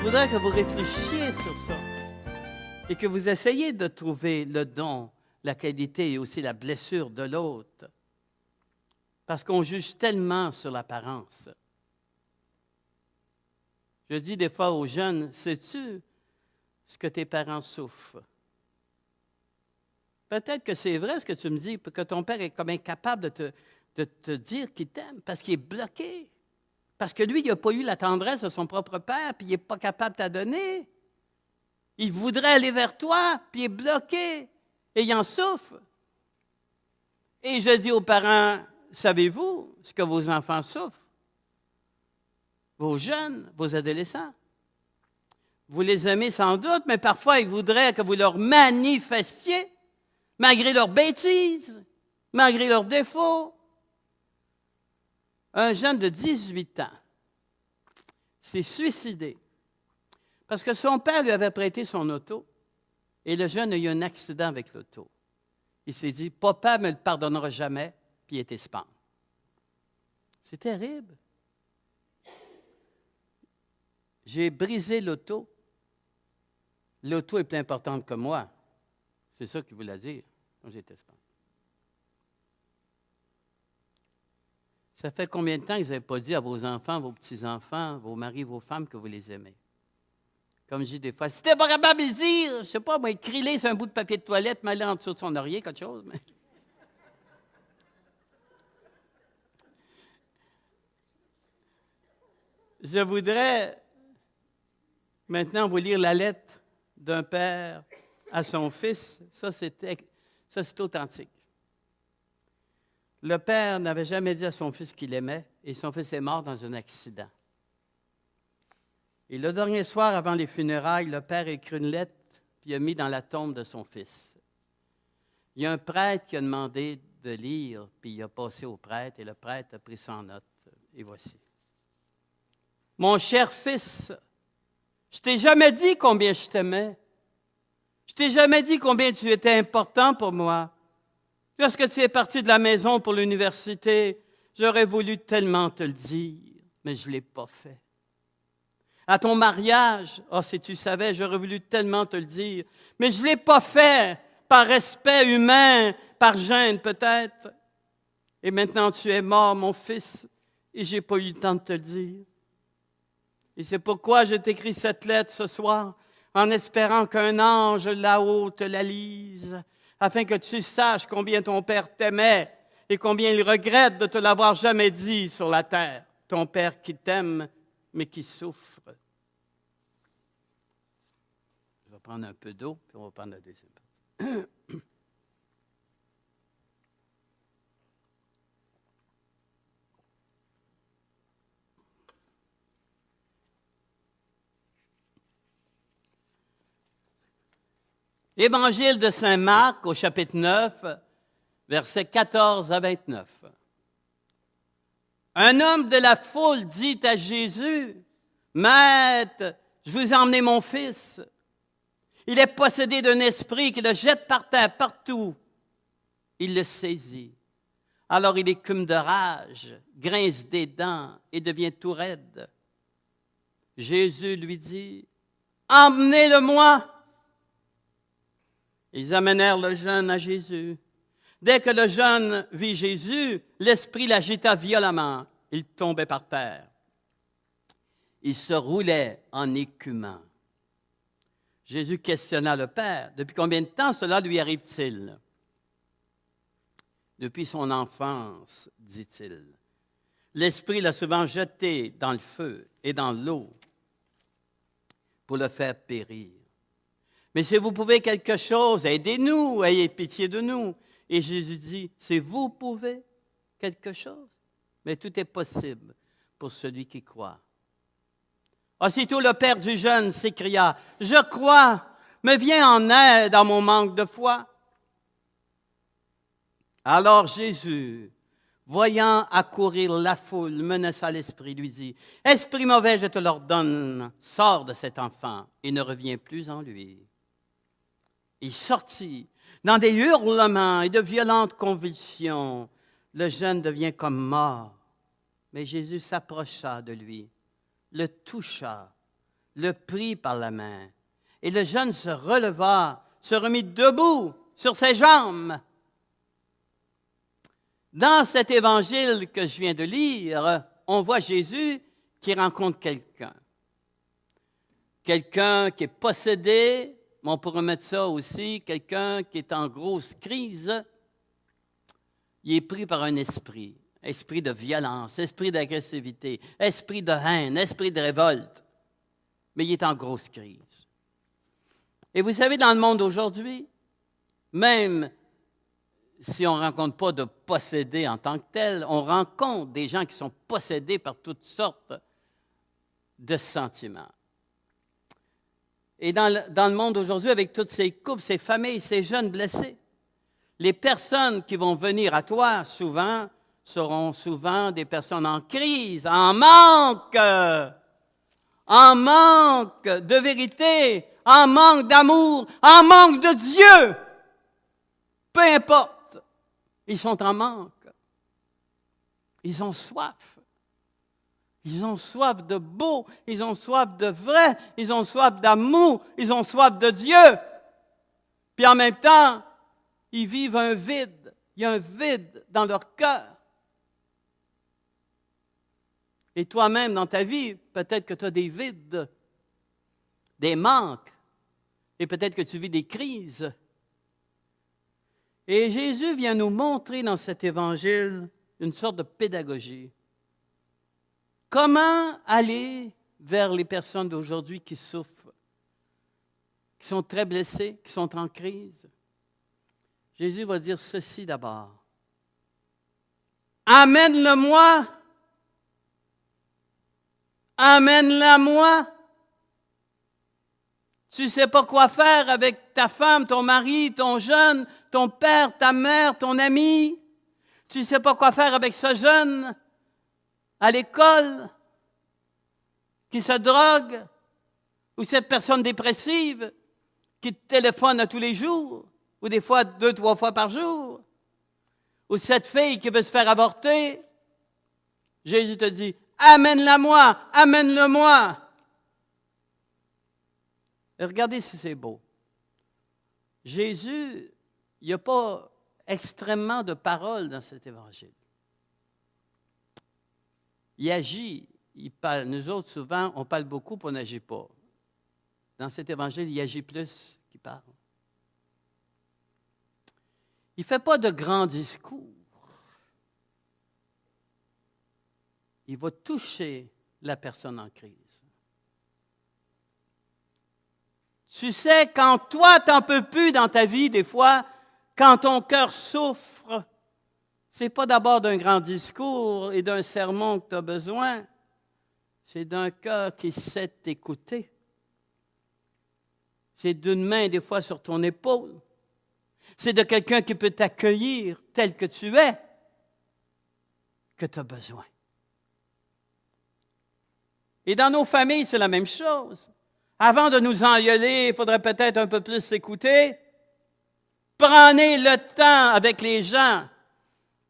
voudrais que vous réfléchissiez sur ça et que vous essayiez de trouver le don, la qualité et aussi la blessure de l'autre. Parce qu'on juge tellement sur l'apparence. Je dis des fois aux jeunes, sais-tu ce que tes parents souffrent? Peut-être que c'est vrai ce que tu me dis, que ton père est comme incapable de te dire qu'il t'aime parce qu'il est bloqué. Parce que lui, il n'a pas eu la tendresse de son propre père, puis il n'est pas capable de t'en donner. Il voudrait aller vers toi, puis il est bloqué, et il en souffre. Et je dis aux parents, savez-vous ce que vos enfants souffrent? Vos jeunes, vos adolescents. Vous les aimez sans doute, mais parfois ils voudraient que vous leur manifestiez, malgré leurs bêtises, malgré leurs défauts. Un jeune de 18 ans s'est suicidé parce que son père lui avait prêté son auto et le jeune a eu un accident avec l'auto. Il s'est dit, papa ne me le pardonnera jamais, puis il était spam. C'est terrible. J'ai brisé l'auto. L'auto est plus importante que moi. C'est ça qu'il voulait dire quand j'étais spam. Ça fait combien de temps que vous n'avez pas dit à vos enfants, vos petits-enfants, vos maris, vos femmes que vous les aimez? Comme je dis des fois, si tu n'es pas capable de le dire, je ne sais pas, moi, écris-les sur un bout de papier de toilette, mets-le en dessous de son oreiller, quelque chose. Mais... Je voudrais maintenant vous lire la lettre d'un père à son fils. Ça, c'est authentique. Le père n'avait jamais dit à son fils qu'il l'aimait et son fils est mort dans un accident. Et le dernier soir, avant les funérailles, le père a écrit une lettre puis a mis dans la tombe de son fils. Il y a un prêtre qui a demandé de lire, puis il a passé au prêtre et le prêtre a pris ça en note. Et voici. Mon cher fils, je t'ai jamais dit combien je t'aimais. Je t'ai jamais dit combien tu étais important pour moi. Lorsque tu es parti de la maison pour l'université, j'aurais voulu tellement te le dire, mais je ne l'ai pas fait. À ton mariage, si tu savais, j'aurais voulu tellement te le dire, mais je ne l'ai pas fait par respect humain, par gêne peut-être. Et maintenant tu es mort, mon fils, et je n'ai pas eu le temps de te le dire. Et c'est pourquoi je t'écris cette lettre ce soir, en espérant qu'un ange là-haut te la lise, afin que tu saches combien ton père t'aimait et combien il regrette de te l'avoir jamais dit sur la terre. Ton père qui t'aime, mais qui souffre. Je vais prendre un peu d'eau, puis on va prendre la deuxième partie. Évangile de Saint Marc, au chapitre 9, versets 14 à 29. Un homme de la foule dit à Jésus, « Maître, je vous ai emmené mon fils. Il est possédé d'un esprit qui le jette par terre, partout. » Il le saisit. Alors il écume de rage, grince des dents et devient tout raide. Jésus lui dit, « Emmenez-le-moi. » Ils amenèrent le jeune à Jésus. Dès que le jeune vit Jésus, l'esprit l'agita violemment. Il tombait par terre. Il se roulait en écumant. Jésus questionna le père. Depuis combien de temps cela lui arrive-t-il? Depuis son enfance, dit-il. L'esprit l'a souvent jeté dans le feu et dans l'eau pour le faire périr. Mais si vous pouvez quelque chose, aidez-nous, ayez pitié de nous. Et Jésus dit, si vous pouvez quelque chose, mais tout est possible pour celui qui croit. Aussitôt le père du jeune s'écria, « Je crois, mais viens en aide à mon manque de foi. » Alors Jésus, voyant accourir la foule, menaça l'esprit, lui dit, « Esprit mauvais, je te l'ordonne, sors de cet enfant et ne reviens plus en lui. » Il sortit dans des hurlements et de violentes convulsions. Le jeune devient comme mort. Mais Jésus s'approcha de lui, le toucha, le prit par la main. Et le jeune se releva, se remit debout sur ses jambes. Dans cet évangile que je viens de lire, on voit Jésus qui rencontre quelqu'un. Quelqu'un qui est possédé, mais on pourrait mettre ça aussi, quelqu'un qui est en grosse crise. Il est pris par un esprit de violence, esprit d'agressivité, esprit de haine, esprit de révolte. Mais il est en grosse crise. Et vous savez, dans le monde d'aujourd'hui, même si on ne rencontre pas de possédés en tant que tels, on rencontre des gens qui sont possédés par toutes sortes de sentiments. Et dans le monde d'aujourd'hui, avec toutes ces couples, ces familles, ces jeunes blessés, les personnes qui vont venir à toi, souvent, seront souvent des personnes en crise, en manque de vérité, en manque d'amour, en manque de Dieu. Peu importe, ils sont en manque. Ils ont soif. Ils ont soif de beau, ils ont soif de vrai, ils ont soif d'amour, ils ont soif de Dieu. Puis en même temps, ils vivent un vide. Il y a un vide dans leur cœur. Et toi-même, dans ta vie, peut-être que tu as des vides, des manques, et peut-être que tu vis des crises. Et Jésus vient nous montrer dans cet évangile une sorte de pédagogie. Comment aller vers les personnes d'aujourd'hui qui souffrent, qui sont très blessées, qui sont en crise? Jésus va dire ceci d'abord. Amène-le-moi. Amène-la-moi. Tu ne sais pas quoi faire avec ta femme, ton mari, ton jeune, ton père, ta mère, ton ami. Tu ne sais pas quoi faire avec ce jeune à l'école qui se drogue, ou cette personne dépressive qui te téléphone à tous les jours, ou des fois 2, 3 fois par jour, ou cette fille qui veut se faire avorter. Jésus te dit, amène-la-moi, amène-le-moi. Et regardez si c'est beau. Jésus, il n'y a pas extrêmement de paroles dans cet évangile. Il agit, il parle. Nous autres, souvent, on parle beaucoup et on n'agit pas. Dans cet évangile, il agit plus qu'il parle. Il ne fait pas de grands discours. Il va toucher la personne en crise. Tu sais, quand toi, tu n'en peux plus dans ta vie, des fois, quand ton cœur souffre, ce n'est pas d'abord d'un grand discours et d'un sermon que tu as besoin, c'est d'un cœur qui sait t'écouter. C'est d'une main, des fois, sur ton épaule. C'est de quelqu'un qui peut t'accueillir tel que tu es, que tu as besoin. Et dans nos familles, c'est la même chose. Avant de nous engueuler, il faudrait peut-être un peu plus s'écouter. Prenez le temps avec les gens,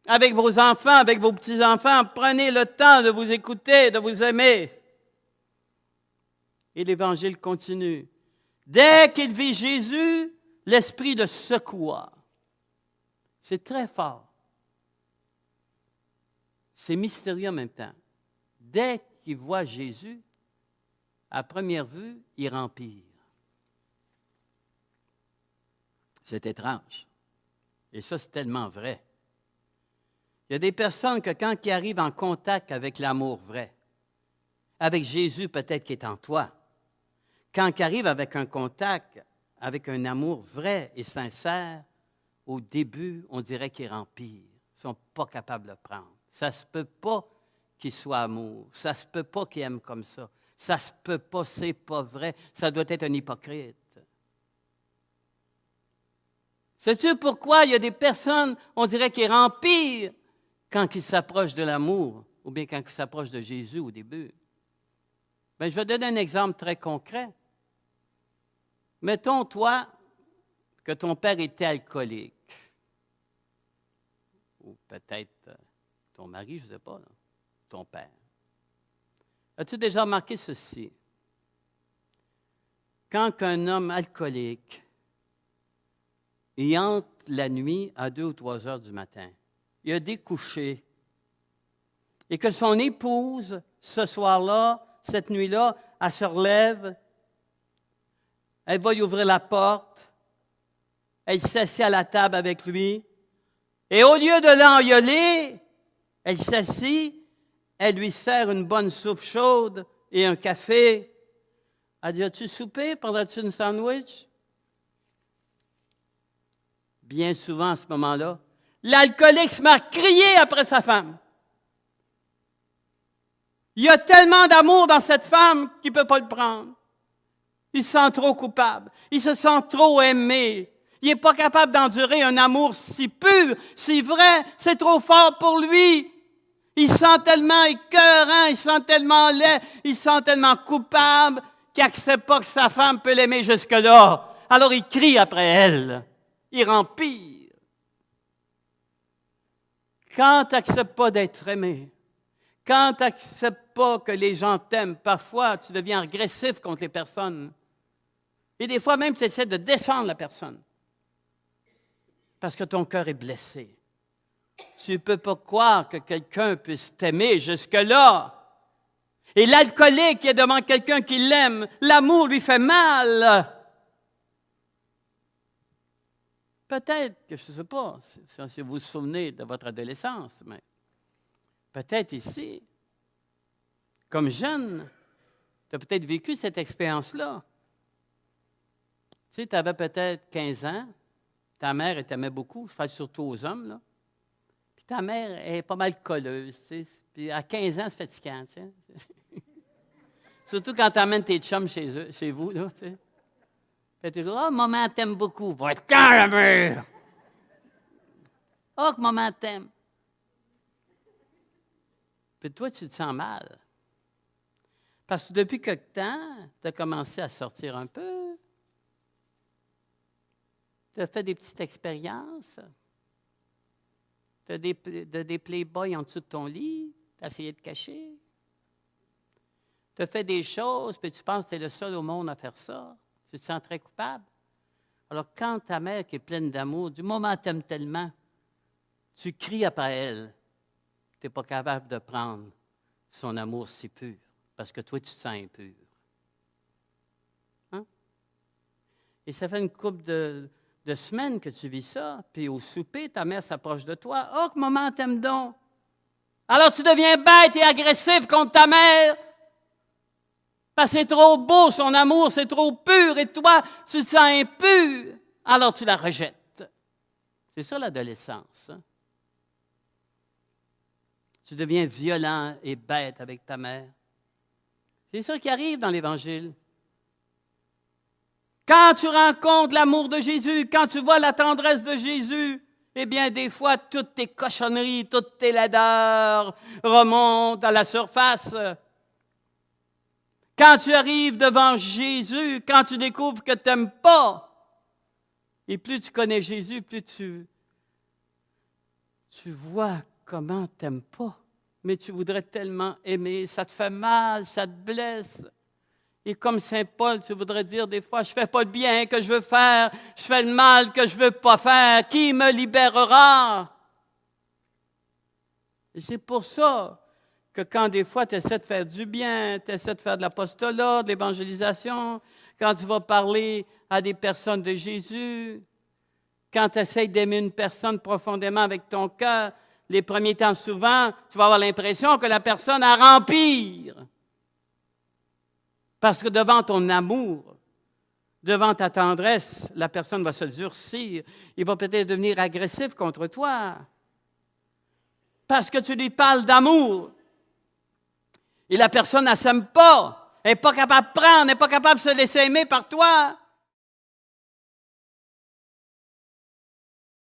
avec vos enfants, avec vos petits-enfants. Prenez le temps de vous écouter, de vous aimer. Et l'Évangile continue. Dès qu'il vit Jésus, l'esprit le secoua. C'est très fort. C'est mystérieux en même temps. Dès qu'il voit Jésus, à première vue, il rempire. C'est étrange. Et ça, c'est tellement vrai. Il y a des personnes que quand ils arrivent en contact avec l'amour vrai, avec Jésus peut-être qui est en toi, quand ils arrivent avec un contact, avec un amour vrai et sincère, au début, on dirait qu'ils remplissent. Ils ne sont pas capables de le prendre. Ça ne se peut pas qu'ils soient amour. Ça ne se peut pas qu'ils aiment comme ça. Ça ne se peut pas, c'est pas vrai. Ça doit être un hypocrite. Sais-tu pourquoi il y a des personnes, on dirait qu'ils remplissent quand ils s'approchent de l'amour, ou bien quand ils s'approchent de Jésus au début? Bien, je vais donner un exemple très concret. Mettons, toi, que ton père était alcoolique. Ou peut-être ton mari, je ne sais pas, là, ton père. As-tu déjà remarqué ceci? quand un homme alcoolique, il entre la nuit à 2 ou 3 heures du matin, il a découché, et que son épouse, ce soir-là, cette nuit-là, elle se relève, elle va lui ouvrir la porte, elle s'assied à la table avec lui, et au lieu de l'engueuler, elle s'assit, elle lui sert une bonne soupe chaude et un café. Elle dit, as-tu soupé? Prendras-tu une sandwich? Bien souvent, à ce moment-là, l'alcoolique se met à crier après sa femme. Il y a tellement d'amour dans cette femme qu'il ne peut pas le prendre. Il se sent trop coupable. Il se sent trop aimé. Il n'est pas capable d'endurer un amour si pur, si vrai. C'est trop fort pour lui. Il se sent tellement écœurant, il se sent tellement laid, il se sent tellement coupable qu'il n'accepte pas que sa femme peut l'aimer jusque-là. Alors il crie après elle. Il rempire. Quand tu n'acceptes pas d'être aimé, quand tu n'acceptes pas que les gens t'aiment, parfois tu deviens agressif contre les personnes. Et des fois même tu essaies de descendre la personne. Parce que ton cœur est blessé. Tu ne peux pas croire que quelqu'un puisse t'aimer jusque-là. Et l'alcoolique qui est devant quelqu'un qui l'aime, l'amour lui fait mal. Peut-être que, je ne sais pas si vous vous souvenez de votre adolescence, mais peut-être ici, comme jeune, tu as peut-être vécu cette expérience-là. Tu sais, tu avais peut-être 15 ans, ta mère, elle t'aimait beaucoup, je parle surtout aux hommes, là. Puis ta mère est pas mal colleuse, tu sais. Puis à 15 ans, c'est fatigant, tu sais. Surtout quand tu amènes tes chums chez vous, là, tu sais. Fait que tu dis, « Oh, maman t'aime beaucoup. » « Va être quand, la mère? »« Oh, que maman t'aime. » Puis toi, tu te sens mal. Parce que depuis quelque temps, tu as commencé à sortir un peu. Tu as fait des petites expériences. Tu as des playboys en dessous de ton lit. Tu as essayé de cacher. Tu as fait des choses, puis tu penses que tu es le seul au monde à faire ça. Tu te sens très coupable. Alors, quand ta mère, qui est pleine d'amour, du moment où tu aimes tellement, tu cries après elle. Tu n'es pas capable de prendre son amour si pur, parce que toi, tu te sens impur. Hein? Et ça fait une couple de semaines que tu vis ça, puis au souper, ta mère s'approche de toi. « Oh, que maman t'aime donc! » Alors, tu deviens bête et agressif contre ta mère. Parce que c'est trop beau, son amour, c'est trop pur, et toi, tu te sens impur, alors tu la rejettes. C'est ça l'adolescence. Hein? Tu deviens violent et bête avec ta mère. C'est ça qui arrive dans l'Évangile. Quand tu rencontres l'amour de Jésus, quand tu vois la tendresse de Jésus, eh bien, des fois, toutes tes cochonneries, toutes tes laideurs remontent à la surface. Quand tu arrives devant Jésus, quand tu découvres que tu n'aimes pas, et plus tu connais Jésus, plus tu vois comment tu n'aimes pas. Mais tu voudrais tellement aimer, ça te fait mal, ça te blesse. Et comme Saint Paul, tu voudrais dire des fois, je ne fais pas le bien que je veux faire, je fais le mal que je ne veux pas faire, qui me libérera? Et c'est pour ça que quand des fois tu essaies de faire du bien, tu essaies de faire de l'apostolat, de l'évangélisation, quand tu vas parler à des personnes de Jésus, quand tu essaies d'aimer une personne profondément avec ton cœur, les premiers temps souvent, tu vas avoir l'impression que la personne a rempire. Parce que devant ton amour, devant ta tendresse, la personne va se durcir, il va peut-être devenir agressif contre toi. Parce que tu lui parles d'amour. Et la personne, elle ne s'aime pas. Elle n'est pas capable de prendre, elle n'est pas capable de se laisser aimer par toi.